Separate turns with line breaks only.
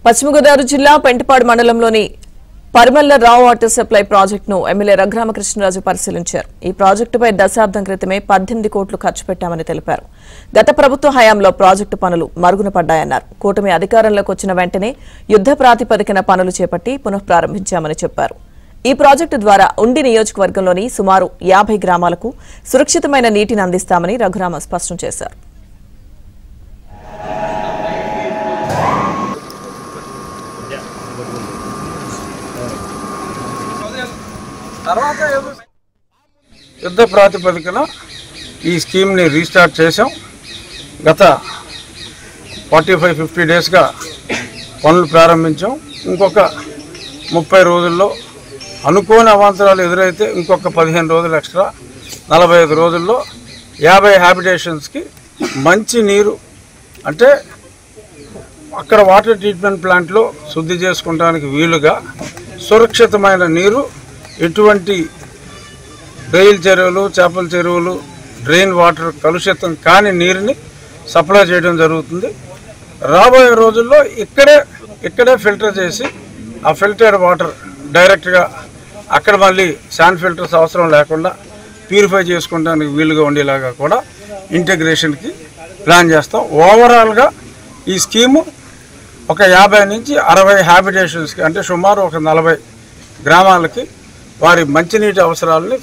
పశ్చిమ గోదావరి జిల్లా పెంటపాడు మండలంలోని పరిమళ్ల రా వాటర్ సప్లై ప్రాజెక్టును ఎమ్మెల్యే రఘురామకృష్ణరాజు పరిశీలించారు. ఈ ప్రాజెక్టుపై దశాబ్దం క్రితమే 18 కోట్లు ఖర్చు పెట్టామని తెలిపారు. గత ప్రభుత్వ హయాంలో ప్రాజెక్టు పనులు మరుగున పడ్డాయన్నారు. కూటమి అధికారంలోకి వచ్చిన వెంటనే యుద్ధ ప్రాతిపదికన పనులు చేపట్టి పునఃప్రారంభించామని చెప్పారు. ఈ ప్రాజెక్టు ద్వారా ఉండి నియోజకవర్గంలోని సుమారు 50 గ్రామాలకు సురక్షితమైన నీటిని అందిస్తామని రఘురామ స్పష్టం చేశారు.
యుద్ధ ప్రాతిపదికన ఈ స్కీమ్ని రీస్టార్ట్ చేసాం. గత 45-50 డేస్గా పనులు ప్రారంభించాం. ఇంకొక 30 రోజుల్లో అనుకోని అవాంతరాలు ఎదురైతే ఇంకొక 15 రోజులు ఎక్స్ట్రా 45 రోజుల్లో 50 హ్యాబిటేషన్స్కి మంచి నీరు, అంటే అక్కడ వాటర్ ట్రీట్మెంట్ ప్లాంట్లో శుద్ధి చేసుకోవడానికి వీలుగా సురక్షితమైన నీరు, ఎటువంటి రైలు చెరువులు, చేపల చెరువులు, డ్రైన్ వాటర్ కలుషితం కాని నీరుని సప్లై చేయడం జరుగుతుంది. రాబోయే రోజుల్లో ఇక్కడే ఫిల్టర్ చేసి ఆ ఫిల్టర్డ్ వాటర్ డైరెక్ట్గా అక్కడ మళ్ళీ శాండ్ ఫిల్టర్స్ అవసరం లేకుండా ప్యూరిఫై చేసుకోవడానికి వీలుగా ఉండేలాగా కూడా ఇంటిగ్రేషన్కి ప్లాన్ చేస్తాం. ఓవరాల్గా ఈ స్కీము ఒక 50 నుంచి 60 హ్యాబిటేషన్స్కి, అంటే సుమారు ఒక 40 గ్రామాలకి వారి మంచినీటి అవసరాలని